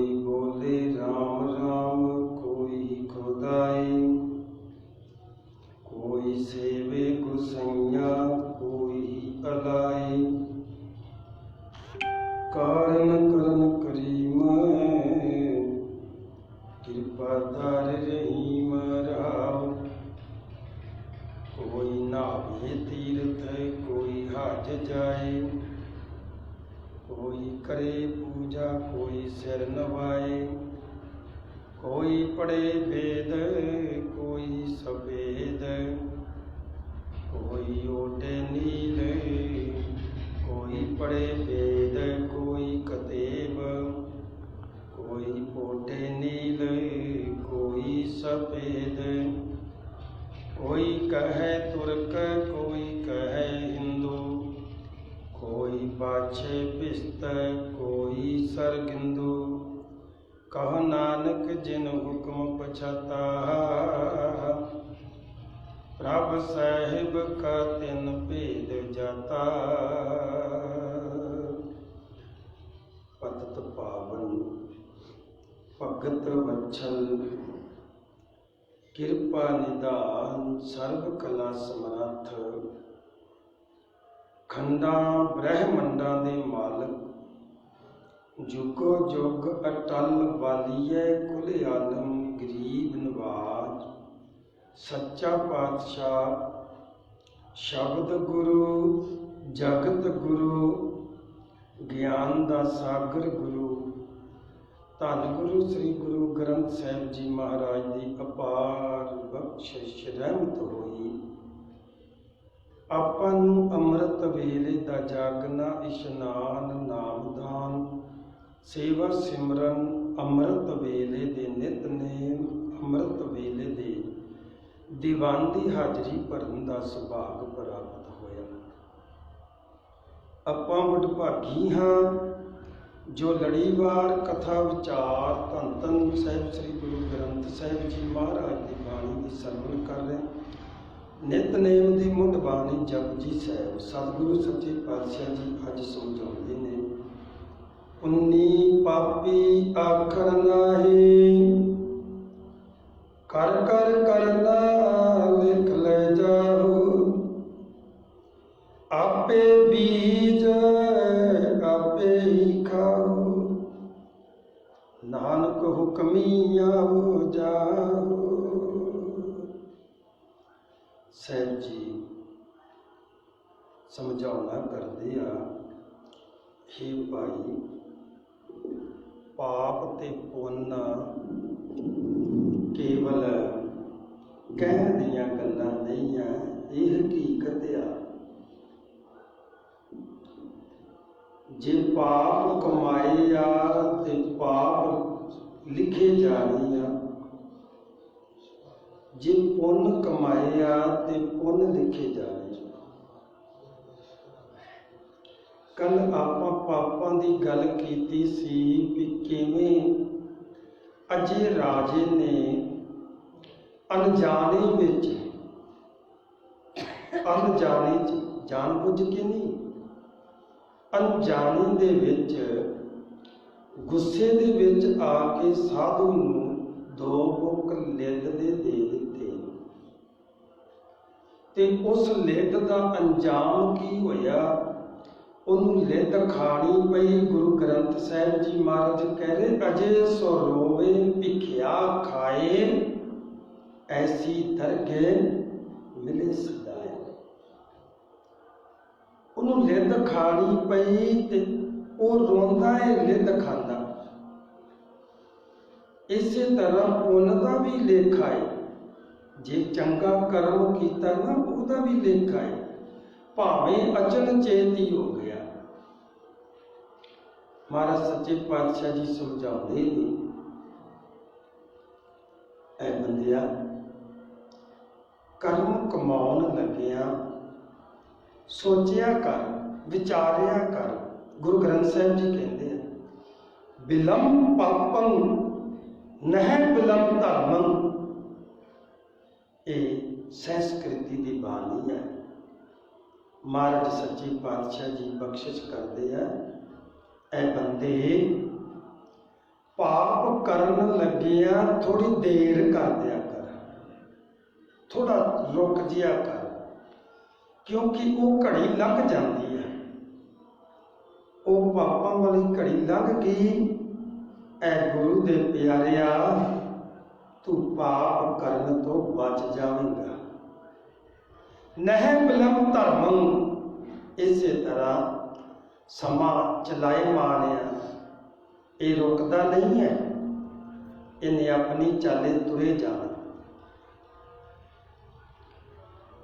कोई बोले राम राम, कोई खुदाई, कोई सेवे गुसैया, कोई अलाई। कारण करन करीम, कृपा तार रहीम राम। कोई नावे तीर्थ, कोई हज जाए, कोई करे पूजा, कोई सिर नवाए। कोई पढ़े वेद, कोई सफेद, कोई ओटे नील। कोई पढ़े वेद, कोई कतेब, कोई ओटे नील, कोई सफेद। कोई कहे तुर्क, कोई कहे हिंदू, कोई पाछे पिस्त, कोई सरगिंदू। कह नानक जिन हुक्म पछाता, प्रभ साहिब का तिन भेद जाता। पतित पावन भगत वत्सल, किरपा निदान सर्व कला समर्थ। खंडा ब्रह्मंडा दे मालक, जुगो जुग अटल वालीए कुल आलम गरीब नवाज। सच्चा पातशाह शब्द गुरु, जगत गुरु, ज्ञान दा सागर गुरु। धन गुरु श्री गुरु ग्रंथ साहिब जी महाराज की अपार बख्शिश रहमत होई। आपां नूं अमृत वेले दा जागना, इशनान, नामदान, सेवा सिमरन, अमृत वेले दे नितनेम, अमृत वेले दे दीवान दी हाजरी भरन दा सुभाग प्राप्त होया। आपां वडभागी हाँ जो लड़ीवार कथा विचार धन धन साहिब श्री गुरु ग्रंथ साहिब जी महाराज की बाणी की सरवण कर रहे। नितनेम की मुढ़ बाणी जपजी साहिब सतगुरु सच्चे पातशाह जी अज समझाते ने। पुन्नी पापी आखर नाहीं, कर कर करना लिख ले जाओ। आपे बीज आपे ही खाओ, नानक हुक्मी आओ जाओ। साहिब जी समझाउणा करदे आ, हे भाई पाप ते पुण्य केवल कहण दीआं गल्लां नहीं आ, ये हकीकत आ। जे पाप कमाए आ ते पाप लिखे जाने आ, जे पुण्य कमाए आ ते पुण्य लिखे जाने। कल आपां पापां दी गल कीती सी कि किवें अजे राजे ने अनजाने विच, अनजाने जान बुझ के नहीं, अनजाने दे विच गुस्से दे विच आके साधु नूं 2 बुक लिद दे दिते ते उस लिद दा अंजाम की होया, उन्होंने लिद खानी पई। गुरु ग्रंथ साहिब जी महाराज कह रहे, अजे सो रोवे भिखिया खाए, ऐसी दरगे मिले सदाए। उन्होंने लिद खानी पई ते वो रोंदा है लिद खांदा। इसे तरह पुण्य का भी लेखा है, जे चंगा कर्म कीता ना उसका भी लेखा है, भावें अचनचेत ही हो गया। महाराज सच्चे पातशाह जी समझाते हैं, ऐ बंदिया कर्म कमाउण लगिया सोचिया कर, विचारिया कर। गुरु ग्रंथ साहिब जी कहते हैं, बिलम पापं नह बिलम धर्मं। ये संस्कृति की बानी है। महाराज सच्चे पातशाह जी बख्शिश करते हैं, ऐ बंदे पाप ਕਰਨ ਲੱਗਿਆਂ ਥੋੜੀ ਦੇਰ ਕਰ ਦਿਆ ਕਰ, ਥੋੜਾ ਰੁਕ ਜਿਆ ਕਰ, ਕਿਉਂਕਿ ਉਹ ਘੜੀ ਲੰਘ ਜਾਂਦੀ ਹੈ। ਉਹ ਪਾਪਾਂ ਵਾਲੀ ਘੜੀ ਲੰਘ ਗਈ। ਐ ਗੁਰੂ ਦੇ ਪਿਆਰਿਆ, ਤੂੰ ਪਾਪ ਕਰਨ ਤੋਂ ਬਚ ਜਾਵੇਂਗਾ। ਨਹਿ ਬਿਲਮ ਧਰਮੰ, ਇਸੇ ਤਰ੍ਹਾਂ ਸਮਾਂ ਚਲਾਏ ਮਾਰਿਆ, ਇਹ ਰੁਕਦਾ ਨਹੀਂ ਹੈ, ਇਹਨੇ ਆਪਣੀ ਚਾਲੇ ਤੁਰੇ ਜਾਣਾ।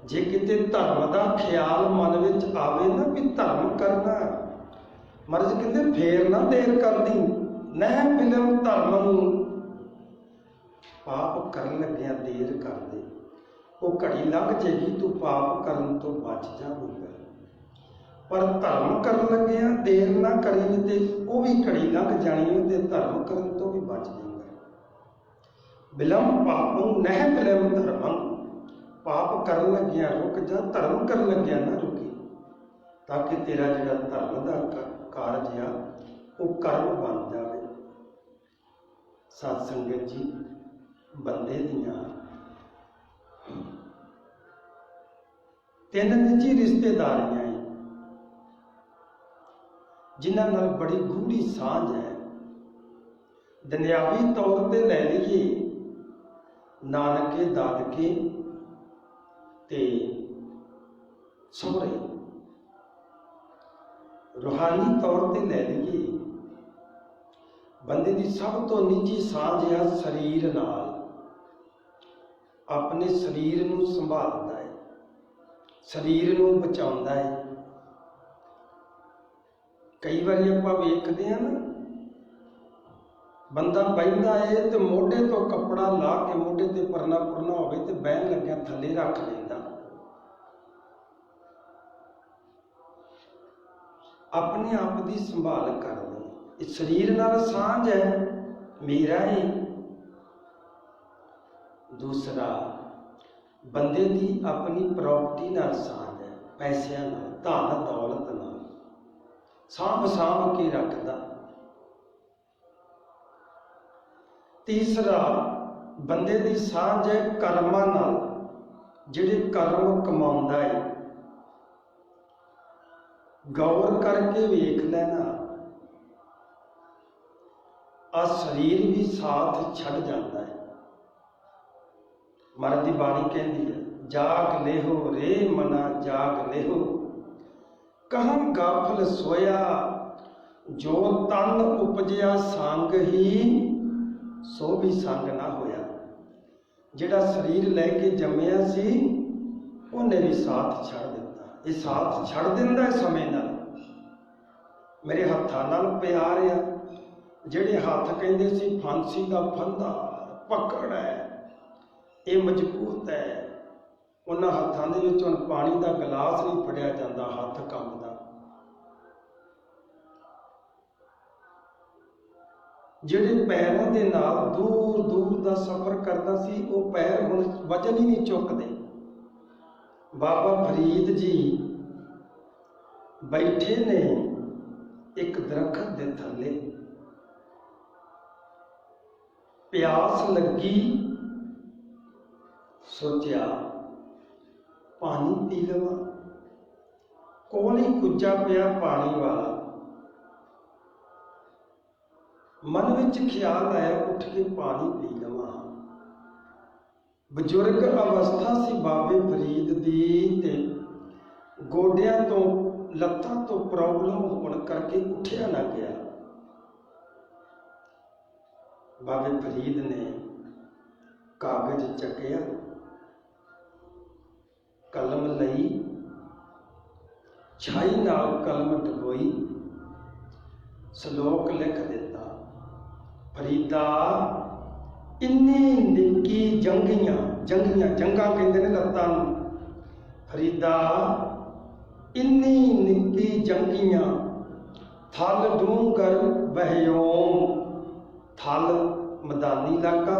ਜੇ ਕਿਤੇ ਧਰਮ ਦਾ ਖਿਆਲ ਮਨ ਵਿੱਚ ਆਵੇ ਨਾ ਵੀ ਧਰਮ ਕਰਨਾ, ਮਰਜ਼ ਕਹਿੰਦੇ ਫੇਰ ਨਾ ਦੇਰ ਕਰਦੀ। ਨਹਿ ਬਿਲਮ ਧਰਮੰ, ਪਾਪ ਕਰਨ ਲੱਗਿਆ ਦੇਰ ਕਰਦੇ, ਉਹ ਘੜੀ ਲੰਘ ਜਾਏਗੀ, ਤੂੰ ਪਾਪ ਕਰਨ ਤੋਂ ਬਚ ਜਾਵੇਂਗਾ। ਪਰ ਧਰਮ ਕਰਨ ਲੱਗਿਆ ਦੇਰ ਨਾ ਕਰੀ, ਤੇ ਉਹ ਵੀ ਘੜੀ ਲੰਘ ਜਾਣੀ ਹੈ ਤੇ ਧਰਮ ਕਰਨ ਤੋਂ ਵੀ ਬਚ ਜਾਏਗਾ। ਬਿਲਮ ਪਾਪੰ ਨਹਿ ਬਿਲਮ ਧਰਮੰ, ਪਾਪ ਕਰਨ ਲੱਗਿਆ ਰੁਕ ਜਾ, ਧਰਮ ਕਰਨ ਲੱਗਿਆ ਨਾ ਰੁਕੀ, ਤਾਂ ਕਿ ਤੇਰਾ ਜਿਹੜਾ ਧਰਮ ਦਾ ਕਾਰਜ ਆ ਉਹ ਕਰਮ ਬਣ ਜਾਵੇ। ਸਤ ਸੰਗਤ ਜੀ, ਬੰਦੇ ਦੀਆਂ ਤਿੰਨ ਨਿੱਜੀ ਰਿਸ਼ਤੇਦਾਰੀਆਂ ਜਿਨ੍ਹਾਂ ਨਾਲ ਬੜੀ ਗੂੜੀ ਸਾਂਝ ਹੈ। ਦੁਨਿਆਵੀ ਤੌਰ ਤੇ ਲੈ ਲਈਏ, ਨਾਨਕੇ ਦਾਦਕੇ ਤੇ ਸਹੁਰੇ। ਰੂਹਾਨੀ ਤੌਰ ਤੇ ਲੈ ਲਈਏ, ਬੰਦੇ ਦੀ ਸਭ ਤੋਂ ਨਿੱਜੀ ਸਾਂਝ ਆ ਸਰੀਰ ਨਾਲ। ਆਪਣੇ ਸਰੀਰ ਨੂੰ ਸੰਭਾਲਦਾ ਹੈ, ਸਰੀਰ ਨੂੰ ਬਚਾਉਂਦਾ ਹੈ। ਕਈ ਵਾਰੀ ਆਪਾਂ ਵੇਖਦੇ ਹਾਂ ਨਾ, ਬੰਦਾ ਬਹਿੰਦਾ ਹੈ ਤੇ ਮੋਢੇ ਤੋਂ ਕੱਪੜਾ ਲਾ ਕੇ, ਮੋਢੇ ਤੇ ਪਰਨਾ ਪੁਰਨਾ ਹੋਵੇ ਤੇ ਬਹਿਣ ਲੱਗਿਆ ਥੱਲੇ ਰੱਖ ਲੈਂਦਾ। ਆਪਣੇ ਆਪ ਦੀ ਸੰਭਾਲ ਕਰਦੇ। ਇਹ ਸਰੀਰ ਨਾਲ ਸਾਂਝ ਹੈ, ਮੇਰਾ ਹੀ। ਦੂਸਰਾ, ਬੰਦੇ ਦੀ ਆਪਣੀ ਪ੍ਰਾਪਰਟੀ ਨਾਲ ਸਾਂਝ ਹੈ, ਪੈਸਿਆਂ ਨਾਲ, ਧਨ ਦੌਲਤ ਨਾਲ ਸਾਂਭ ਕੇ ਰੱਖਦਾ। ਤੀਸਰਾ, ਬੰਦੇ ਦੀ ਸਾਂਝ ਹੈ ਕਰਮਾਂ ਨਾਲ, ਜਿਹੜੇ ਕਰਮ ਕਮਾਉਂਦਾ ਹੈ। ਗੌਰ ਕਰਕੇ ਵੇਖ ਲੈਣਾ, ਆ ਸਰੀਰ ਵੀ ਸਾਥ ਛੱਡ ਜਾਂਦਾ ਹੈ। ਮਹਾਰਾਜ ਦੀ ਬਾਣੀ ਕਹਿੰਦੀ ਹੈ, ਜਾਗ ਲਿਹੋ ਰੇ ਮਨਾ ਜਾਗ ਲਿਹੋ, ਕਹਮ ਗਾਫਲ ਸੋਇਆ, ਜੋ ਤਨ ਉਪਜਿਆ ਸੰਗ ਹੀ, ਸੋ ਵੀ ਸੰਗ ਨਾ ਹੋਇਆ। ਜਿਹੜਾ ਸਰੀਰ ਲੈ ਕੇ ਜੰਮਿਆ ਸੀ, ਉਹਨੇ ਵੀ ਸਾਥ ਛੱਡ ਦਿੱਤਾ। ਇਹ ਸਾਥ ਛੱਡ ਦਿੰਦਾ ਹੈ ਸਮੇਂ ਨਾਲ। ਮੇਰੇ ਹੱਥਾਂ ਨਾਲ ਪਿਆਰ ਆ, ਜਿਹੜੇ ਹੱਥ ਕਹਿੰਦੇ ਸੀ ਫਾਂਸੀ ਦਾ ਫੰਦਾ ਪਕੜ ਹੈ, ਇਹ ਮਜ਼ਬੂਤ ਹੈ। ਉਹਨਾਂ ਹੱਥਾਂ ਦੇ ਵਿੱਚ ਹੁਣ ਪਾਣੀ ਦਾ ਗਲਾਸ ਨਹੀਂ ਫੜਿਆ ਜਾਂਦਾ, ਹੱਥ ਕੰਬਦਾ। ਜਿਹੜੇ ਪੈਰਾਂ ਦੇ ਨਾਲ ਦੂਰ ਦੂਰ ਦਾ ਸਫ਼ਰ ਕਰਦਾ ਸੀ, ਉਹ ਪੈਰ ਹੁਣ ਵਜਨ ਹੀ ਨਹੀਂ ਚੁੱਕਦੇ। ਬਾਬਾ ਫਰੀਦ ਜੀ ਬੈਠੇ ਨੇ ਇੱਕ ਦਰਖਤ ਦੇ ਥੱਲੇ, ਪਿਆਸ ਲੱਗੀ, ਸੋਚਿਆ ਪਾਣੀ ਪੀ ਲਵਾਂ। ਕੋਲ ਹੀ ਕੁੱਜਾ ਪਿਆ ਪਾਣੀ ਵਾਲਾ। ਮਨ ਵਿੱਚ ਖਿਆਲ ਆਇਆ, ਉੱਠ ਕੇ ਪਾਣੀ ਪੀ ਲਵਾਂ। ਬਜ਼ੁਰਗ ਅਵਸਥਾ ਸੀ ਬਾਬੇ ਫਰੀਦ ਦੀ, ਤੇ ਗੋਡਿਆਂ ਤੋਂ ਲੱਤਾਂ ਤੋਂ ਪ੍ਰੋਬਲਮ ਹੋਣ ਕਰਕੇ ਉੱਠਿਆ ਨਾ ਗਿਆ। ਬਾਬੇ ਫਰੀਦ ਨੇ ਕਾਗਜ਼ ਚੱਕਿਆ, ਕਲਮ ਲਈ, ਛਾਈ ਨਾਲ ਕਲਮ ਡਬੋਈ, ਸ਼ਲੋਕ ਲਿਖ ਦਿੱਤਾ। ਫਰੀਦਾ ਇੰਨੀ ਨਿੱਕੀ ਜੰਗੀਆਂ, ਜੰਗਾਂ ਕਹਿੰਦੇ ਨੇ ਲੱਤਾਂ ਨੂੰ। ਫਰੀਦਾ ਇੰਨੀ ਨਿੱਕੀ ਜੰਗੀਆਂ, ਥਲ ਡੂੰਗਰ ਬਹਿਯੋਮ, ਥਲ ਮੈਦਾਨੀ ਇਲਾਕਾ,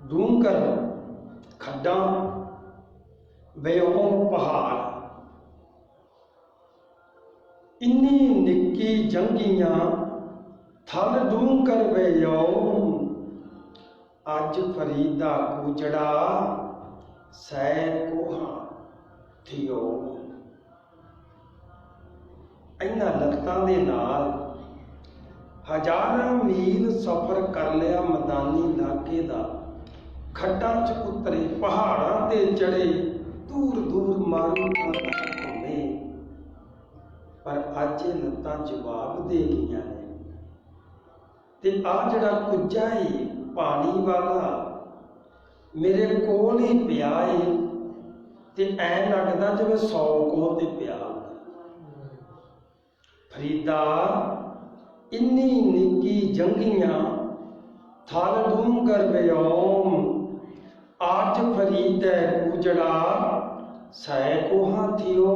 ਡੂੰਗਰ ਖੱਡਾਂ, ਬਹਿਯੋਮ ਪਹਾੜ। ਇੰਨੀ ਨਿੱਕੀ ਜੰਗੀਆਂ, ਥਲ ਡੂੰਗਰ ਬਹਿਯੋਮ, अज फरीदा कूजड़ा सै कोहा थियो। इन्हां लफ्ज़ां दे नाल हज़ारां मील सफ़र कर लिया मैदानी इलाके का, खड्डां च उतरे, पहाड़ां ते चढ़े, दूर दूर मारू घूमे, पर अज ये लत्तां जवाब दे गईयां ने। ते आ जिहड़ा कुज्जा है पानी वाला मेरे कोल ही पिया है, ते ऐ लगदा जिवें 100 कोह ते पिया। फरीदा इन्नी निक्की जंगियां थल डूंगर व्योम, आज फरीदै कूजड़ा सै कोहा थियो।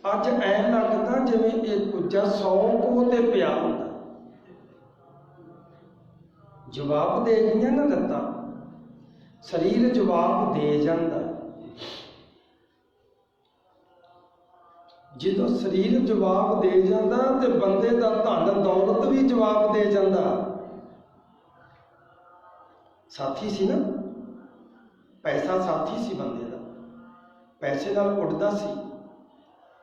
अज ऐ लगदा जिवें ये कुज्जा 100 कोह ते पिया हुंदा। जवाब दे गईयां ना लत्तां, शरीर जवाब दे जांदा। जो शरीर जवाब दे जाता तो बंदे का धन दौलत भी जवाब दे जाता। साथी सी ना, पैसा साथी सी बंदे का, पैसे नाल उड़दा सी,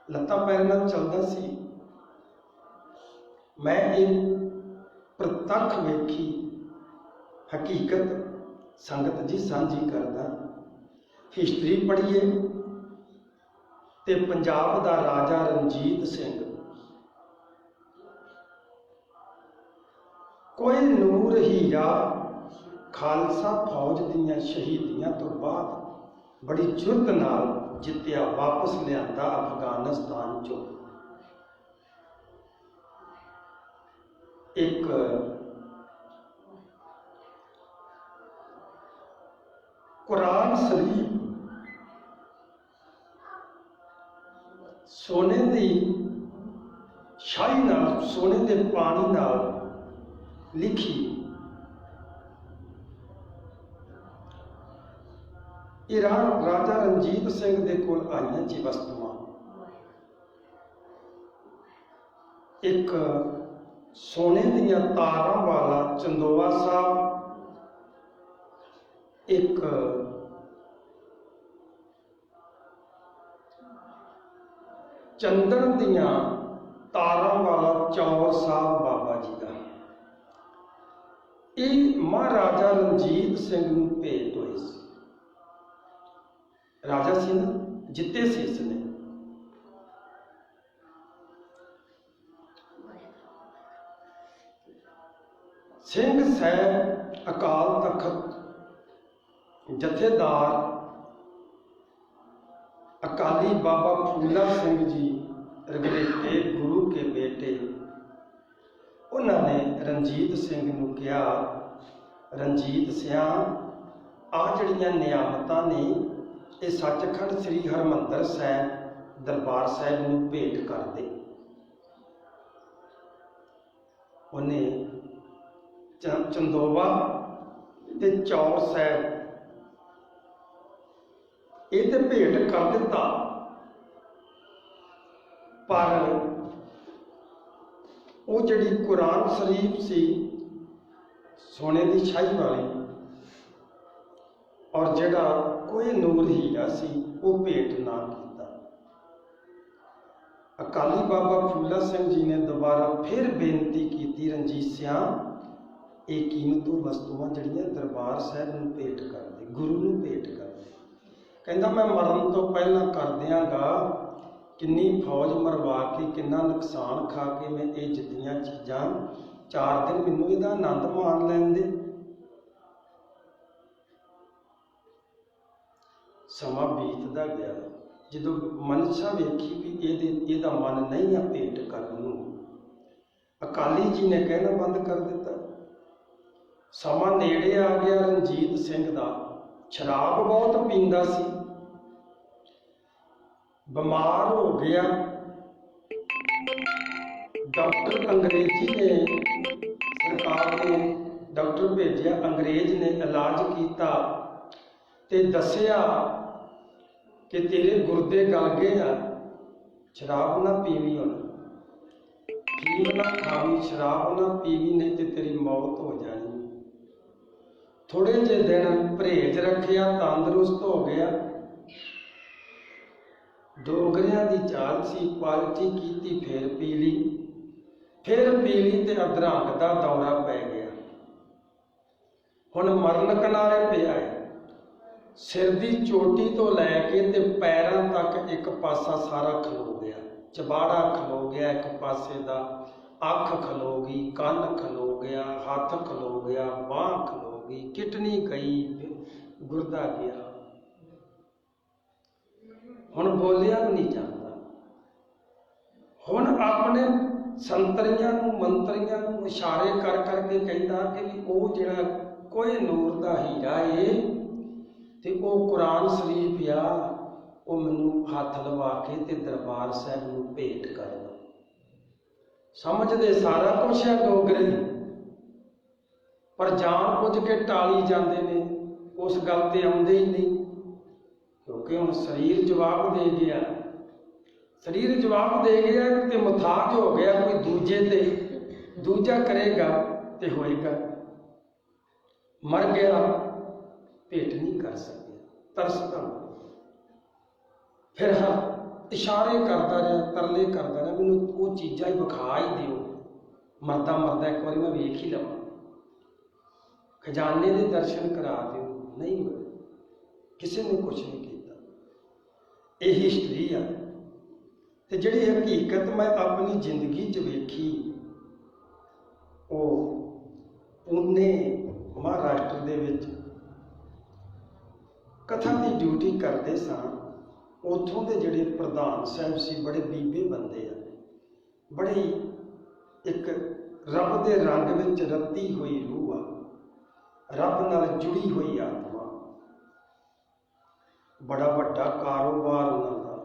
लत्तां पैर नाल चलदा सी। मैं ये प्रतख वेखी हकीकत संगत जी सांझी करदा। हिस्टरी पढ़िए ते पंजाब दा राजा रणजीत सिंह कोई नूर हीरा खालसा फौज दियां शहीदियां तो बाद बड़ी जुर्त नाल जित्तिया वापस लियांदा अफगानिस्तान चो। एक कुरान शरीफ सोने की शाही नाल, सोने के पानी नाल लिखी। राजा रणजीत सिंह दे कोल आईयां जी वस्तुआं। एक सोने दियां तारां वाला चंदोआ साहब, एक चंदन दियां तारां वाला चौर साहब बाबा जी का। ये महाराजा रणजीत सिंह नूं भेंट होए सी। राजा सी ना, जिते सी इसने। सिंह साहब अकाल तखत जथेदार अकाली बाबा फूला सिंह जी रगड़ेटे गुरु के बेटे, उन्होंने रणजीत सिंह नूं कहा, रणजीत सिंह आ जिहड़ियां नियामतां ने ये सचखंड श्री हरमंदर साहिब दरबार साहिब नूं भेंट कर दे। उन्हें चंदोवा ते चौर साहिब ये तो भेंट कर दिता, पर वो जिहड़ी कुरान शरीफ सी सोने की शाही वाली और जिहड़ा कोई नूर हीरा सी वो भेंट ना किया। अकाली बाबा फूला सिंह जी ने दोबारा फिर बेनती की, रणजीत सिंह ये कीमती वस्तुआं जिहड़ियां दरबार साहिब नूं भेंट कर दे, गुरु नूं भेंट कर दे। कहंदा मैं मरण तो पहला कर दियांगा, किन्नी फौज मरवा के किन्ना नुकसान खा के मैं ये जितनियां चीज़ां 4 दिन मैनूं इहदा आनंद मान लैण दे। समा बीतदा गया, जदों मनशा वेखी भी इहदा मन नहीं आ भेंट करन नूं, अकाली जी ने कहना बंद कर दिता। समा नेड़े आ गया रणजीत सिंह दा, शराब बहुत पींदा सी, बीमार हो गया। डॉक्टर अंग्रेजी ने, सरकार ने डॉक्टर भेजिया, अंग्रेज ने इलाज किया ते दसिया कि तेरे गुर्दे गल गए आ, शराब ना पीवी, हुण फीम ना खावी, शराब ना पीवी, नहीं तो तेरी मौत हो जानी। थोड़े जे दिन परहेज रखिया, तंदुरुस्त हो गया। डोगरियां दी चाल सी, पालटी कीती, फिर पी ली, ते अधरंग दा दौरा पै गया। हुण मरण किनारे पिया है। सिर दी चोटी तो लैके ते पैरां तक एक पासा सारा खलो गया। चबाड़ा खलो गया एक पासे दा, अख खलो गई, कन खलो गया, हथ खलो गया, बांह खलो गई, किडनी गई, गुरदा गया। हुण बोलिया भी नहीं जाता। हुण अपने संतरियां नूं, मंत्रियां नूं इशारे कर करके कहता कि भी वो जिहड़ा कोई नूर दा हीरा है ते वो कुरान शरीफ आ, वो मैनूं हथ लवा के ते दरबार साहब नूं भेंट कर दो। समझदे सारा कुछ है डोगरे, पर जान बुझ के टाली जाते ने, उस गल ते आउंदे ही नहीं, क्योंकि हुण शरीर जवाब दे गया। शरीर जवाब दे गया तो मुथाज हो गया, कोई दूजे ते दूजा करेगा तो होएगा। मर गया, भेंट नहीं कर सके, तरसता। फिर हाँ इशारे करता रहा, तरले करता रहा, मैनूं वो चीज़ां ही विखा ही दिओ, मरदा मरदा एक बार मैं वेख ही लवां, खजाने के दर्शन करा दिओ। नहीं मिले, किसी ने कुछ नहीं किया। ये हिस्टरी आ। ते जिहड़ी हकीकत मैं अपनी जिंदगी च वेखी, वो पुणे महाराष्ट्र दे विच कथा की ड्यूटी करते सां। उत्थों के जिहड़े प्रधान साहब सी, बड़े बीबे बंदे आ, बड़ी एक रब के रंग विच रत्ती हुई रूह आ, रब नाल जुड़ी हुई आत्मा। बड़ा वड्डा कारोबार उन्हां दा,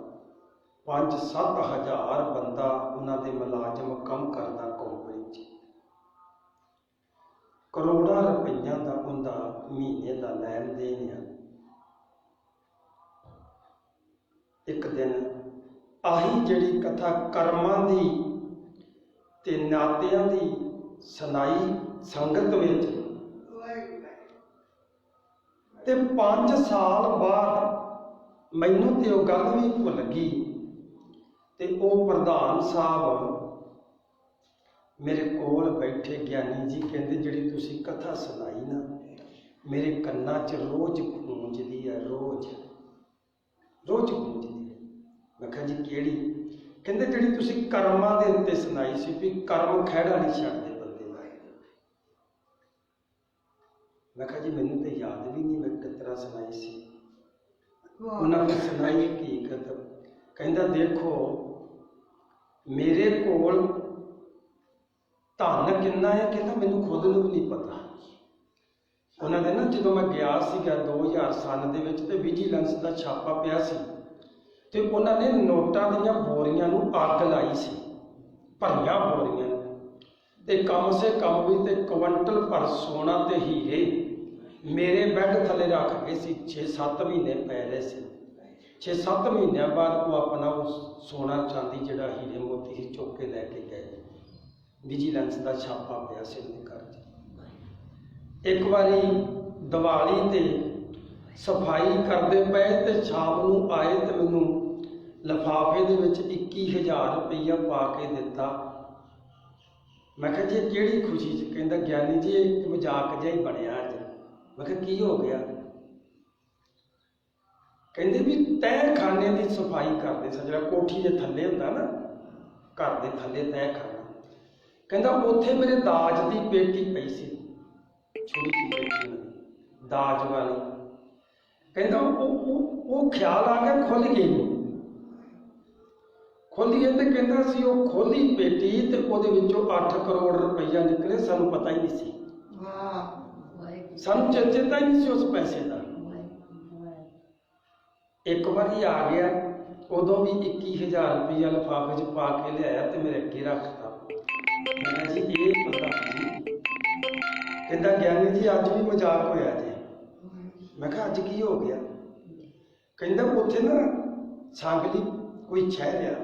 5-7 हज़ार बंदा उन्हां दे मुलाजम काम करदा कंपनी च। करोड़ां रुपइयां दा उनका महीने का लैन देन है। एक दिन आही जिहड़ी कथा कर्मां दी ते नातियां दी सुनाई संगत विच, ते 5 साल बाद मैनूं ते वो गल भी भुल गई। ते वो प्रधान साहब मेरे कोल बैठे, ज्ञानी जी कहते जिहड़ी तुसीं कथा सुनाई ना, मेरे कन्नां च रोज़ गूंजदी है, रोज़ गूंजदी है। मैं कहा जी किहड़ी? कहते जिहड़ी तुसीं कर्मां दे उत्ते सुनाई सी भी कर्म खैड़ा नहीं छड्डदे बंदे दा। मैं कहा जी मैनूं तो याद भी नहीं मैं किस तरह सुनाई सी। उन्होंने सुनाई हकीकत। कहता देखो मेरे कोल धन कितना है, कहता मैनूं खुद नूं भी नहीं पता। उन्होंने ना जो मैं गया सीगा 2000 सन दे विच ते विजिलेंस का छापा पिया सी, ते उन्होंने नोटां दीयां बोरियां नूं अग लाई सी, भरियां बोरियां, ते कम से कम भी ते क्विंटल पर सोना ते हीरे मेरे बैड थले रख गए सी। 6-7 महीने पै रहे सी। 6-7 महीनों बाद वो अपना वो सोना चांदी जिहड़ा हीरे मोती ही चुक के लैके गए। विजिलेंस का छापा पिया सी उन्हें घर च। एक बारी दिवाली ते सफाई करते पे ते शाम नूं आए तो मैनूं लिफाफे दे विच 21,000 रुपया पा के दिता। मैं कहा जी किहड़ी खुशी च? कहता ज्ञानी जी एक मजाक जिहा ही बनया अज। मैं कहा की हो गया? कहते भी तय खाने की सफाई करते स, जिहड़ा कोठी के थल्ले हुंदा ना, घर के थल्ले तय खाना। कहता उत्थे मेरे दाज की पेटी पई सी, छोटी सी पेटी दाज वाली। कहता वो ख्याल आ गया खुल गई, खोलीए तो कहता सी वो खोली पेटी तो वो 8 करोड़ रुपया निकले, सानू पता ही नहीं सी, सानू चेता ही नहीं सी उस पैसे का। एक बारी आ गया, उदों भी 21,000 रुपया लिफाफे च पा के लिया तो मेरे अगे रखता। मैं जी ये बंदा कहता ज्ञानी जी अज भी मजाक होया जी। मैं कहा अज की हो गया? कहता उत्थे ना सांगली कोई शहर आ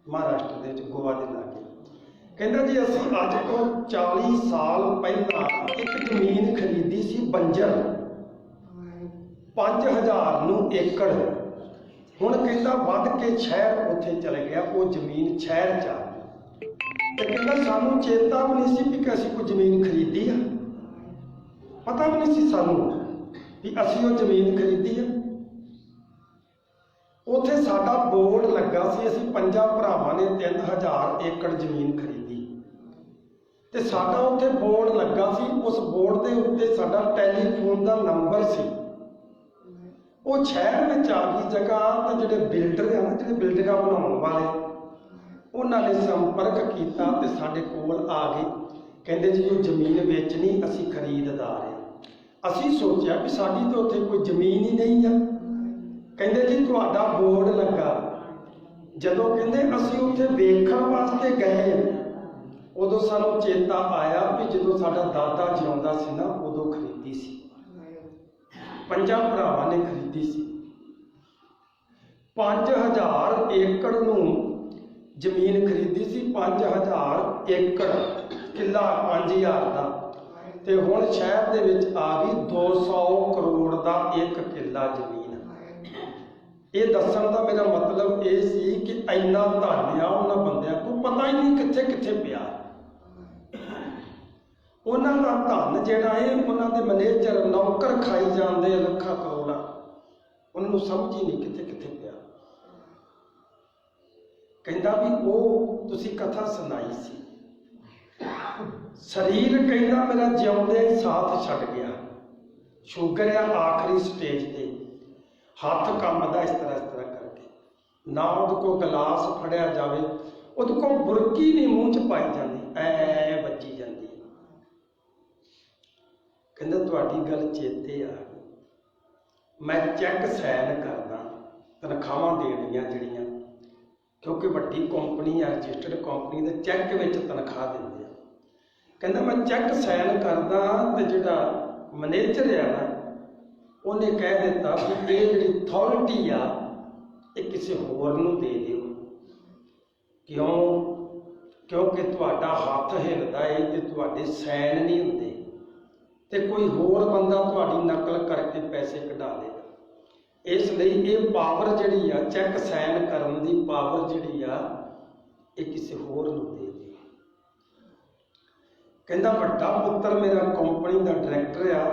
महाराष्ट्र के गोवा के लागे, कहता जी असी अज तो 40 साल पहला एक जमीन खरीदी सी बंजर 5000 नूं एकड़। हुण कहता वध के शहर उत्थे चले गया, वो जमीन शहर च आ गई। ते कहता सानू चेता भी नहीं सी भी असीं कोई जमीन खरीदी आ, पता भी नहीं सी सानू भी असीं वो जमीन खरीदी आ। उत्थे साडा बोर्ड लगा सी, असीं 5 भरावां ने 3000 एकड़ जमीन खरीदी ते साडा उत्थे बोर्ड लगा सी। उस बोर्ड के उत्ते साडा टैलीफोन का नंबर सी। वो शहर में आ गई जगह, तो जिहड़े बिल्डर है ना, जिहड़े बिल्डिंगां बनाउण वाले, उन्होंने संपर्क किया ते साडे कोल आ गए। कहंदे जी वो जमीन वेचनी, असीं खरीददार हैं। असीं सोचिया भी साडी तो उत्थे कोई जमीन ही नहीं है। कहंदे जी तुहाडा बोर्ड लगा। जदों कहंदे असीं उत्थे वेखण वास्ते गए, उदों सानूं चेता आया भी जदों साडा दादा जिउंदा सी ना, उदों खरीदी सी। 5 भरावां ने खरीदी सी। 5000 एकड़ नूं जमीन खरीदी सी। 5000 एकड़ किला 5000 का, ते हुण शहर दे विच आ गई 200 करोड़ का एक किला जमीन। ये दस्सण का मेरा मतलब ये सी कि इन्ना धन आ उन्हां बंदियां को पता ही नहीं कित्थे कित्थे पिया। उन्हां दा धन जिहड़ा है, उन्हां दे मैनेजर नौकर खाई जांदे लखां करोड़ां, उन्हां नूं समझ ही नहीं कित्थे कित्थे पिया। कहंदा भी वो तुसीं कथा सुनाई सी, शरीर कहंदा मेरा जिउंदे ही साथ छड्ड गया। शुगर आ आखिरी स्टेज ते, हाथ कंबदा इस तरह करके, ना उहदे को गिलास फड़िया जाए, उहदे को बुरकी नहीं मूँह च पाई जाती, ऐ बची जाती। कहंदा तुहाडी गल चेते आ गई, मैं चैक साइन करदा तनखावां देणियां जिहड़ियां, क्योंकि वड्डी कंपनी आ, रजिस्टर्ड कंपनी दे चैक विच तनख्वाह दिंदे आ। कहंदा मैं चैक साइन करदा ते जिहड़ा मैनेजर है ना, उन्हें कह दिता कि ये जी अथॉरिटी आ ये किसी होर नूं दे दिओ। क्यों? क्योंकि तुहाडा हाथ हिलदा है ते तुहाडे साइन नहीं हुंदे, ते कोई होर बंदा तुहाडी नकल करके पैसे कढा लेगा। इसलिए ये पावर जिहड़ी आ, चैक साइन करन दी पावर जिहड़ी आ, ये किसी होर नूं दे दिओ। कहंदा वड्डा पुत्तर मेरा कंपनी का डायरैक्टर आ,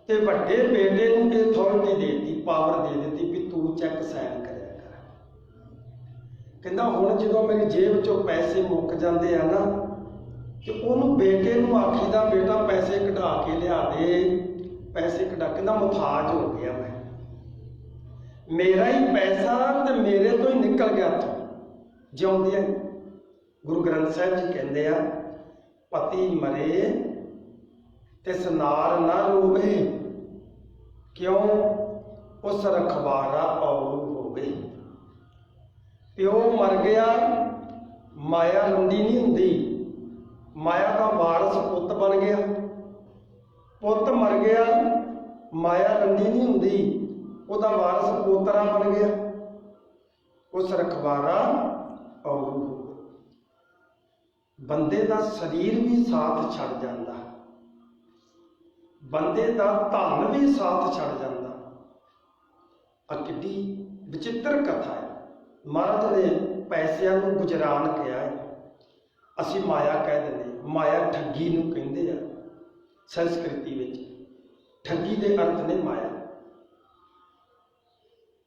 ते वड्डे बेटे नूं ये अथॉरिटी दे दी, पावर दे दी भी तू चैक साइन करिया कर। कहंदा हुण जदों मेरी जेब चों पैसे मुक जांदे आ ना, ते उहनूं बेटे नूं आखीदा बेटा पैसे कढा के लिया दे, पैसे कढा। कहंदा मुथाज हो गया मैं, मेरा ही पैसा ते मेरे तो ही निकल गया तो जिउंदियां। गुरु ग्रंथ साहिब जी कहंदे आ, पति मरे ते सनार ना रोवे, क्यों? उस रखवारा और होवे। प्यो मर गया, माया लंडी नहीं हुंदी, माया का वारस पुत बन गया। पुत मर गया, माया लंडी नहीं हुंदी, उहदा वारस पोतरा बन गया। उस रखवारा और होवे। बंदे का शरीर भी साथ छड़ जांदा, बंदे का धन भी साथ छड़ जाता। किड्डी विचित्र कथा है। महाराज ने पैसों को गुजरान कहा है, असी माया कह दें। माया ठगी नूं कहंदे आ संस्कृति विच, ठगी के अर्थ ने माया।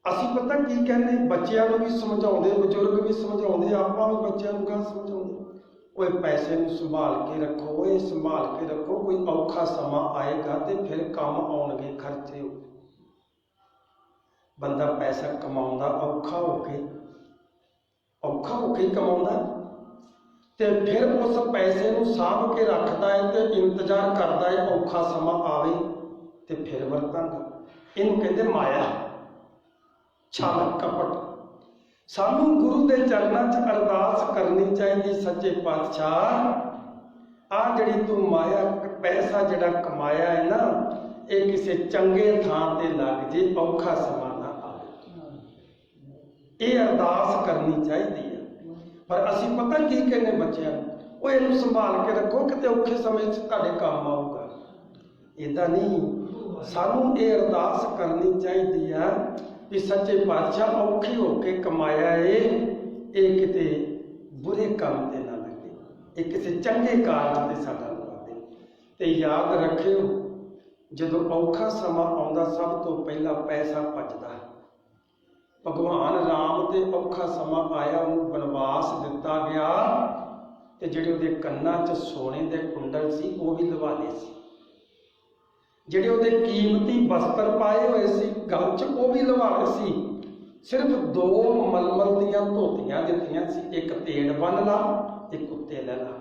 असी पता की कहने, बच्चों को भी समझाते, बजुर्ग भी समझाते, आपां भी बच्चों को गां समझाते, कोई पैसे को संभाल के रखो, ये संभाल के रखो, कोई औखा समा आएगा तो फिर काम आउणगे खर्चे। बंदा पैसा कमाउंदा औखा होके कमाउंदा, ते फिर उस पैसे को साभ के रखता है तो इंतजार करता है औखा समा आवे तो फिर वरतांगा। इनू कहते माया, छल कपट। सानू गुरु के चरणों च अरदास करनी चाहिए, सच्चे पातशाह आ जिहड़ी तू माया पैसा जिहड़ा कमाया है ना, ये किसी चंगे थां ते लग जे, औखा समा ना आवे। ये अरदास करनी चाहिए। पर असी पता की कहने बच्चों, ਉਹ ਇਹਨੂੰ ਸੰਭਾਲ ਕੇ ਰੱਖੋ, ਕਿਤੇ ਔਖੇ ਸਮੇਂ 'ਚ ਤੁਹਾਡੇ ਕੰਮ ਆਊਗਾ। ਇੱਦਾਂ ਨਹੀਂ, ਸਾਨੂੰ ਇਹ ਅਰਦਾਸ ਕਰਨੀ ਚਾਹੀਦੀ ਆ ਵੀ ਸੱਚੇ ਪਾਤਸ਼ਾਹ ਔਖੀ ਹੋ ਕੇ ਕਮਾਇਆ ਇਹ ਕਿਤੇ ਬੁਰੇ ਕੰਮ ਤੇ ਨਾ ਲੱਗੇ, ਇਹ ਕਿਸੇ ਚੰਗੇ ਕਾਰਜ ਤੇ ਸਾਡਾ ਲਗਾ ਦੇ। ਤੇ ਯਾਦ ਰੱਖਿਓ, ਜਦੋਂ ਔਖਾ ਸਮਾਂ ਆਉਂਦਾ ਸਭ ਤੋਂ ਪਹਿਲਾਂ ਪੈਸਾ ਭੱਜਦਾ। ਭਗਵਾਨ ਰਾਮ ਤੇ ਔਖਾ ਸਮਾਂ ਆਇਆ, ਉਹਨੂੰ ਬਨਵਾਸ ਦਿੱਤਾ ਗਿਆ ਤੇ ਜਿਹੜੇ ਉਹਦੇ ਕੰਨਾਂ 'ਚ ਸੋਨੇ ਦੇ ਕੁੰਡਲ ਸੀ ਉਹ ਵੀ ਲਵਾ ਲਏ ਸੀ, ਜਿਹੜੇ ਉਹਦੇ ਕੀਮਤੀ ਬਸਤਰ ਪਾਏ ਹੋਏ ਸੀ ਗਲ 'ਚ ਉਹ ਵੀ ਲਵਾ ਲਏ ਸੀ। ਸਿਰਫ 2 ਮਲਮਲ ਦੀਆਂ ਧੋਤੀਆਂ ਦਿੱਤੀਆਂ ਸੀ, ਇੱਕ ਤੇੜ ਬੰਨ ਲਾ, ਇੱਕ ਉੱਤੇ ਲੈ ਲਾ।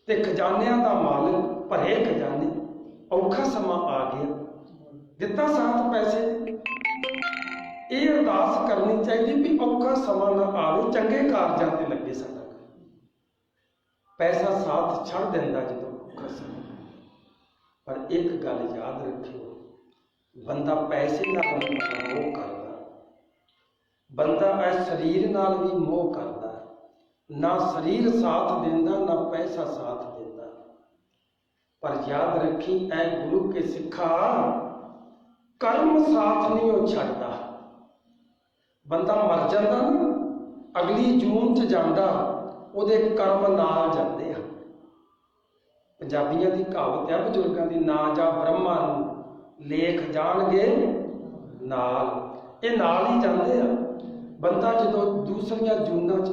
ਤੇ ਖਜ਼ਾਨਿਆਂ ਦਾ ਮਾਲਕ, ਭਰੇ ਖਜ਼ਾਨੇ। ਔਖਾ ਸਮਾਂ ਆ ਗਿਆ, ਦਿੱਤਾ ਸਾਥ ਪੈਸੇ। ਇਹ ਅਰਦਾਸ ਕਰਨੀ ਚਾਹੀਦੀ ਵੀ ਔਖਾ ਸਮਾਂ ਨਾ ਆਵੇ, ਚੰਗੇ ਕਾਰਜਾਂ ਤੇ ਲੱਗੇ ਸਾਡਾ। ਪੈਸਾ ਸਾਥ ਛੱਡ ਦਿੰਦਾ ਜਦੋਂ ਔਖਾ ਸਮਾਂ। ਪਰ ਇੱਕ ਗੱਲ ਯਾਦ ਰੱਖਿਓ, ਬੰਦਾ ਪੈਸੇ ਨਾਲ ਮੋਹ ਕਰਦਾ, ਬੰਦਾ ਇਸ ਸਰੀਰ ਨਾਲ ਵੀ ਮੋਹ ਕਰਦਾ। ਨਾ ਸਰੀਰ ਸਾਥ ਦਿੰਦਾ, ਨਾ ਪੈਸਾ ਸਾਥ ਦਿੰਦਾ। ਪਰ ਯਾਦ ਰੱਖੀ, ਐ ਗੁਰੂ ਕੇ ਸਿੱਖਾ, ਕਰਮ ਸਾਥ ਨਹੀਂ ਉਹ ਛੱਡਦਾ। ਬੰਦਾ ਮਰ ਜਾਂਦਾ ਨਾ, ਅਗਲੀ ਜੂਨ 'ਚ ਜਾਂਦਾ, ਉਹਦੇ ਕਰਮ ਨਾਲ ਜਾਂਦੇ ਆ। ਪੰਜਾਬੀਆਂ ਦੀ ਕਹਾਵਤ ਹੈ, ਬਜ਼ੁਰਗਾਂ ਦੀ, ਨਾ ਜਾ ਬ੍ਰਹਮਾ ਨੂੰ ਲੇਖ ਜਾਣਗੇ ਨਾਲ। ਇਹ ਨਾਲ ਹੀ ਜਾਂਦੇ ਆ। ਬੰਦਾ ਜਦੋਂ ਦੂਸਰੀਆਂ ਜੂਨਾਂ 'ਚ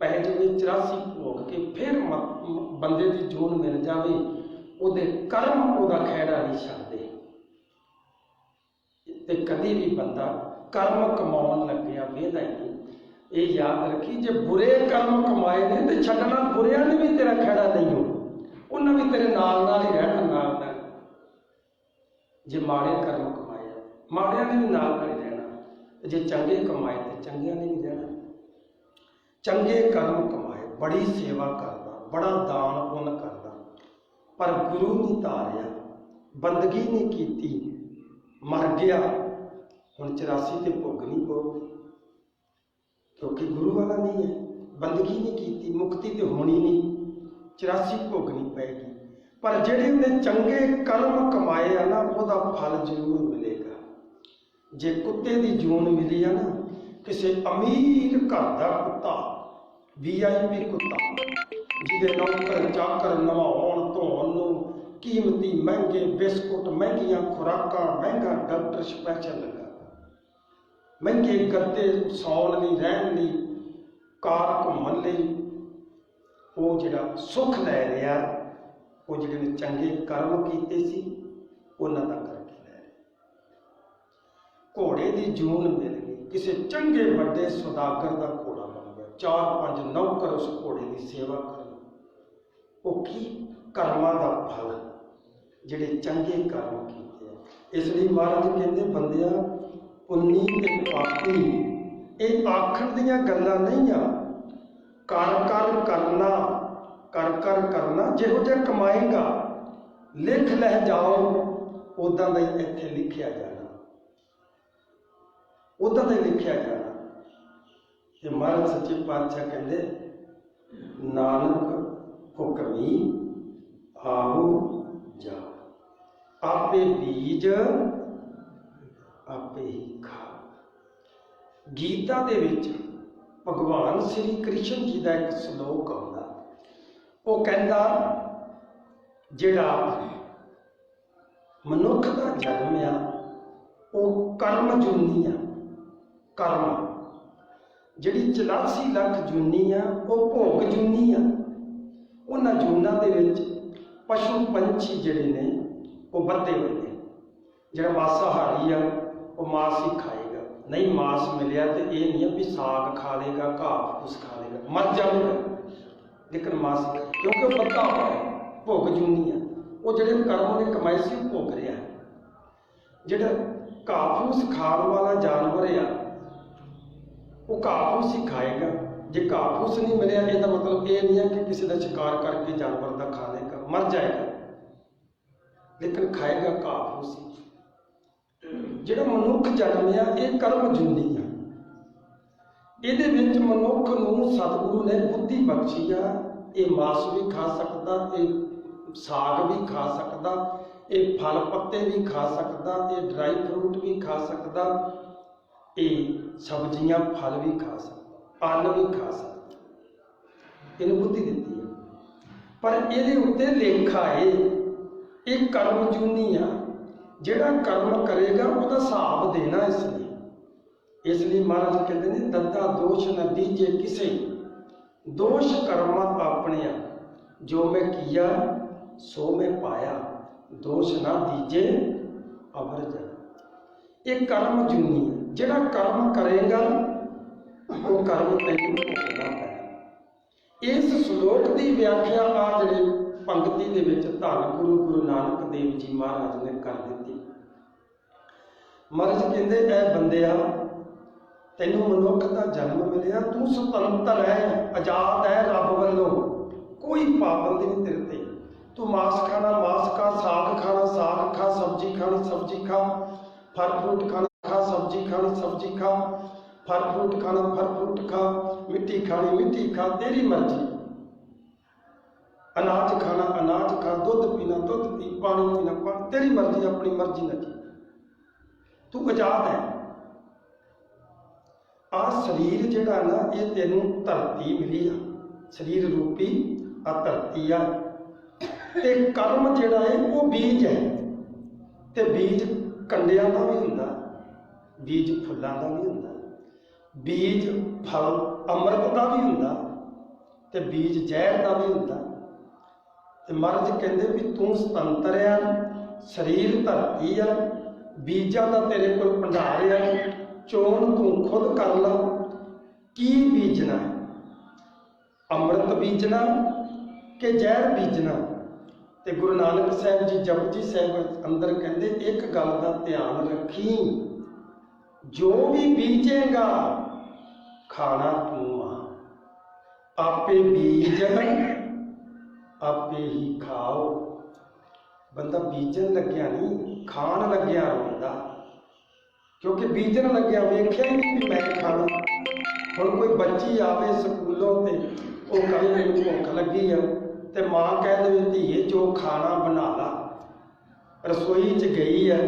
ਪੈ ਜਾਵੇ, 84 ਭੋਗ ਕੇ ਫਿਰ ਬੰਦੇ ਦੀ ਜੂਨ ਮਿਲ ਜਾਵੇ, ਉਹਦੇ ਕਰਮ ਉਹਦਾ ਖਹਿੜਾ ਨਹੀਂ ਛੱਡਦੇ। ਤੇ ਕਦੀ ਵੀ ਬੰਦਾ ਕਰਮ ਕਮਾਉਣ ਲੱਗਿਆ ਵੇਹਦਾ ਹੀ ਨਹੀਂ। ਇਹ ਯਾਦ ਰੱਖੀ, ਜੇ ਬੁਰੇ ਕਰਮ ਕਮਾਏ ਨੇ ਤੇ ਛੱਡਣਾ ਬੁਰਿਆਂ ਨੇ ਵੀ ਤੇਰਾ ਖਹਿੜਾ ਨਹੀਂ ਹੋ, ਉਹਨਾਂ ਵੀ ਤੇਰੇ ਨਾਲ ਨਾਲ ਹੀ ਰਹਿਣਾ, ਨਾਲ ਨਾਲ। ਜੇ ਮਾੜੇ ਕਰਮ ਕਮਾਏ, ਮਾੜਿਆਂ ਨੇ ਵੀ ਨਾਲ ਨਾਲ ਹੀ ਰਹਿਣਾ। ਜੇ ਚੰਗੇ ਕਮਾਏ ਤੇ ਚੰਗਿਆਂ ਨੇ ਵੀ ਰਹਿਣਾ। ਚੰਗੇ ਕਰਮ ਕਮਾਏ, ਬੜੀ ਸੇਵਾ ਕਰਦਾ, ਬੜਾ ਦਾਨ ਪੁੰਨ ਕਰਦਾ, ਪਰ ਗੁਰੂ ਨਹੀਂ ਧਾਰਿਆ, ਬੰਦਗੀ ਨਹੀਂ ਕੀਤੀ, ਮਰ ਗਿਆ। ਹੁਣ 84 ਤੇ ਭੋਗਣੀ ਪਊਗੀ, ਕਿਉਂਕਿ ਗੁਰੂ ਵਾਲਾ ਨਹੀਂ ਹੈ। ਬੰਦਗੀ ਨਹੀਂ ਕੀਤੀ, ਮੁਕਤੀ ਤੇ ਹੋਣੀ ਨਹੀਂ, 84 ਭੋਗਣੀ ਪਏਗੀ। ਪਰ ਜਿਹੜੇ ਉਹਨੇ ਚੰਗੇ ਕਰਮ ਕਮਾਏ ਆ ਨਾ, ਉਹਦਾ ਫਲ ਜ਼ਰੂਰ ਮਿਲੇਗਾ। ਜੇ ਕੁੱਤੇ ਦੀ ਜੂਨ ਮਿਲੀ ਆ ਨਾ, ਕਿਸੇ ਅਮੀਰ ਘਰ ਦਾ ਕੁੱਤਾ, VIP ਕੁੱਤਾ, ਜਿਹਦੇ ਨੌਕਰ ਚਾਕਰ ਨਵਾਉਣ ਧੋਣ ਨੂੰ, ਕੀਮਤੀ ਮਹਿੰਗੇ ਬਿਸਕੁਟ, ਮਹਿੰਗੀਆਂ ਖੁਰਾਕਾਂ, ਮਹਿੰਗਾ ਡਾਕਟਰ ਸਪੈਸ਼ਲ ਲਗਾ, ਮਹਿੰਗੇ ਗੱਦੇ ਸੌਣ ਲਈ, ਰਹਿਣ ਲਈ, ਕਾਰ ਘੁੰਮਣ ਲਈ, ਉਹ ਜਿਹੜਾ ਸੁੱਖ ਲੈ ਰਿਹਾ, ਉਹ ਜਿਹੜੇ ਨੇ ਚੰਗੇ ਕਰਮ ਕੀਤੇ ਸੀ ਉਹਨਾਂ ਦਾ ਕਰਕੇ ਲੈ ਰਿਹਾ। ਘੋੜੇ ਦੀ ਜੂਨ ਮਿਲ ਗਈ, ਕਿਸੇ ਚੰਗੇ ਵੱਡੇ ਸੁਦਾਗਰ ਦਾ ਘੋੜਾ ਬਣ ਗਿਆ, 4-5 ਨੌਕਰ ਉਸ ਘੋੜੇ ਦੀ ਸੇਵਾ ਕਰਨ। ਉਹ ਕੀ ਕਰਮਾਂ ਦਾ ਫਲ, ਜਿਹੜੇ ਚੰਗੇ ਕਰਮ ਕੀਤੇ ਆ। ਇਸ ਲਈ ਮਹਾਰਾਜ ਕਹਿੰਦੇ, ਬੰਦਿਆ ਪੁੰਨੀ ਤੇ ਪਾਪੀ ਇਹ ਆਖਣ ਦੀਆਂ ਗੱਲਾਂ ਨਹੀਂ ਆ, ਕਰ ਕਰ ਕਰਨਾ, ਕਰ ਕਰ ਕਰਨਾ। ਜਿਹੋ ਜਿਹਾ ਕਮਾਏਗਾ, ਲਿਖ ਲੈ ਜਾਓ, ਉੱਦਾਂ ਦਾ ਹੀ ਇੱਥੇ ਲਿਖਿਆ ਜਾਣਾ, ਉੱਦਾਂ ਦਾ ਹੀ ਲਿਖਿਆ ਜਾਣਾ। ਤੇ ਮਹਾਰਾਜ ਸੱਚੇ ਪਾਤਸ਼ਾਹ ਕਹਿੰਦੇ, ਨਾਨਕ ਹੁਕਮੀ ਆਹੋ ਜਾ, ਆਪੇ ਬੀਜ ਆਪੇ ਹੀ ਖਾ। ਗੀਤਾ ਦੇ ਵਿੱਚ ਭਗਵਾਨ ਸ਼੍ਰੀ ਕ੍ਰਿਸ਼ਨ ਜੀ ਦਾ ਇੱਕ ਸ਼ਲੋਕ ਆਉਂਦਾ, ਉਹ ਕਹਿੰਦਾ, ਜਿਹੜਾ ਮਨੁੱਖ ਦਾ ਜਨਮ ਆ ਉਹ ਕਰਮ ਜੂਨੀ ਆ। ਕਰਮ ਜਿਹੜੀ 84 ਲੱਖ ਜੂਨੀ ਆ ਉਹ ਭੋਗ ਜੂਨੀ ਆ। ਉਹਨਾਂ ਜੂਨਾਂ ਦੇ ਵਿੱਚ ਪਸ਼ੂ ਪੰਛੀ ਜਿਹੜੇ ਨੇ ਉਹ ਬੱਧੇ ਹੋਏ ਨੇ। ਜਿਹੜਾ ਮਾਸਾਹਾਰੀ ਆ ਉਹ ਮਾਸ ਹੀ ਖਾਏਗਾ, ਨਹੀਂ ਮਾਸ ਮਿਲਿਆ ਤੇ ਇਹ ਨਹੀਂ ਆ ਵੀ ਸਾਗ ਖਾ ਲੇਗਾ, ਘਾਹ ਫੂਸ ਖਾ ਲੇਗਾ, ਮਰ ਜਾਵੇਗਾ, ਲੇਕਿਨ ਮਾਸ, ਕਿਉਂਕਿ ਉਹ ਬੱਧਾ ਹੋਇਆ, ਭੋਗ ਜੂਨੀ ਆ। ਉਹ ਜਿਹੜੇ ਕਰਮ ਨੇ ਕਮਾਏ ਸੀ ਉਹ ਭੋਗ ਰਿਹਾ। ਜਿਹੜਾ ਘਾਹ ਫੂਸ ਖਾਣ ਵਾਲਾ ਜਾਨਵਰ ਆ ਉਹ ਘਾਹ ਫੂਸ ਹੀ ਖਾਏਗਾ। ਜੇ ਘਾਹ ਫੂਸ ਨਹੀਂ ਮਿਲਿਆ, ਇਹਦਾ ਮਤਲਬ ਇਹ ਨਹੀਂ ਹੈ ਕਿ ਕਿਸੇ ਦਾ ਸ਼ਿਕਾਰ ਕਰਕੇ ਜਾਨਵਰ ਦਾ ਖਾ ਲੇਗਾ, ਮਰ ਜਾਏਗਾ, ਲੇਕਿਨ ਖਾਏਗਾ ਘਾਹ ਫੂਸ ਹੀ। ਜਿਹੜਾ ਮਨੁੱਖ ਜਨਮਿਆ ਇਹ ਕਰਮ ਜੂਨੀ ਆ। ਇਹਦੇ ਵਿੱਚ ਮਨੁੱਖ ਨੂੰ ਸਤਿਗੁਰੂ ਨੇ ਬੁੱਧੀ ਬਖਸ਼ੀ ਆ, ये मांस भी खा सकता, ये साग भी खा सकता, ये फल पत्ते भी खा सकता, ये ड्राई फ्रूट भी खा सकता, ये सब्जियां फल भी खा सकता, अन्न भी खा सकता। इन्हें बुद्धि दी है, पर ये उत्ते लेखा है, ये कर्म जूनी आ, जिहड़ा कर्म करेगा उसका हिसाब देना। इसलिए महाराज कहते हैं दद्दा दोष न दीजे किसे, दोष कर्म अपने जो मैं किया सो मैं पाया, दोष ना दीजे अवर जा। ये कर्म जूनी है, जिहड़ा कर्म करेगा वो कर्म तैनूं भुगतना पैना। इस श्लोक की व्याख्या आ जिहड़ी पंक्ति दे विच धन गुरु नानक देव जी महाराज ने कर दी। महाराज कहते ऐ बंदिया, तैनूं मनुख दा जन्म मिलिया, तू सुतंत्र है, आजाद है रब वालों, कोई पाबंदी नहीं तेरे ते। तू मांस खाना मांस खा, साग खाना साग खा, सब्जी खानी सब्जी खा, फल फ्रूट खाना खा, सब्जी खानी सब्जी खा, फल फ्रूट खाना फल फ्रूट खा, मिट्टी खानी मिट्टी खा, तेरी मर्जी। अनाज खाना अनाज खा, दुध पीना दुध पी, पानी पीना पानी, तेरी मर्जी, अपनी मर्जी ना जी, तू आजाद है। आ शरीर जिहड़ा ना ये तेनू धरती मिली आ, शरीर रूपी आ धरती आ, ते कर्म जिहड़ा है वो बीज है, ते बीज कंडियां दा भी हुंदा, बीज फुल्लां दा भी हुंदा, बीज फल अमृत दा भी हुंदा, ते बीज जहर दा भी हुंदा। ते महाराज कहंदे भी तू सुतंत्र आ, शरीर धरती आ, बीजां दा तेरे कोल भंडार आ, चोन तू खुद कर ला, की बीजना है, अमृत बीजना कि जहर बीजना। ते गुरु नानक साहब जी जपजी साहब अंदर कहते एक गल का ध्यान रखी, जो भी बीजेगा खाना तू आ, आपे बीजन आपे ही खाओ। बंदा बीजन लग्या नहीं, खान लग्या होंदा, क्योंकि बीजन लग्या वेख्या ही नहीं मैं खाना। हुण कोई बच्ची आवे स्कूलों ते वो कहे मैनूं भुख लगी आ, ते मां कह दे धीए जो खाना बना ला, रसोई च गई है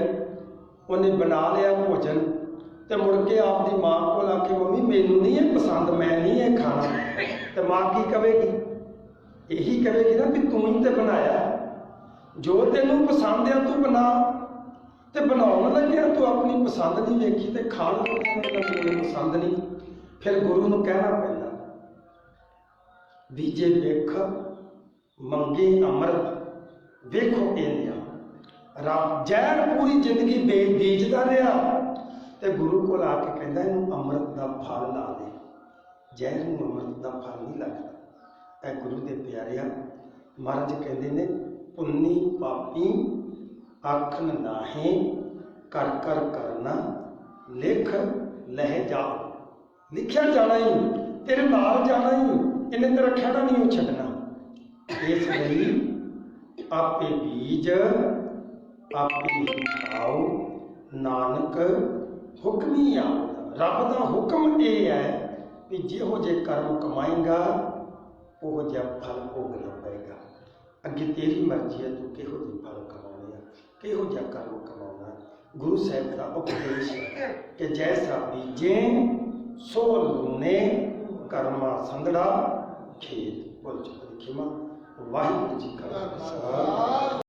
उन्हें बना लिया भोजन, ते मुड़ के आपकी मां को आके मम्मी मैनू नहीं है पसंद, मैं नहीं है खाना, तो मां की कहेगी, यही कहेगी ना भी तू ही तो बनाया, जो तेनू पसंद है तू बना, ते बनाउण लग्या तू अपनी पसंद नहीं वेखी, ते खाण लग्या पसंद नहीं, फिर गुरु नूं कहना पैंदा बीजे वेख मंगे अमृत, वेखो इन्या रब जहर पूरी जिंदगी बीजदा रहा, ते गुरु को आके कहता इनू अमृत का फल ला दे, जहर नूं अमृत का फल नहीं लगता। ऐ गुरु दे प्यारिया, महाराज कहते ने पुन्नी पापी आखन नाहे, कर कर करना लिख लह जाओ, लिखिया जाना ही, तेरे नाल जाना ही, इन्हें तेरा खड़ा नहीं छड्डना। इसलिए आपे बीज आपे ही खाओ, नानक हुक्मी आओ। रब का हुक्म यह है कि जिहो जे कर्म कमाएगा उहो जिहा फल भोगना पएगा। अगे तेरी मर्जी है तू किहो जे फल कमाने, किहो जिहा कर्म कमाना। गुरु साहब का उपदेश है कि जैसा बीजे सो लूने, कर्मा संदड़ा खेत। बोल चुप खिमा। वाहिगुरू जी का खालसा।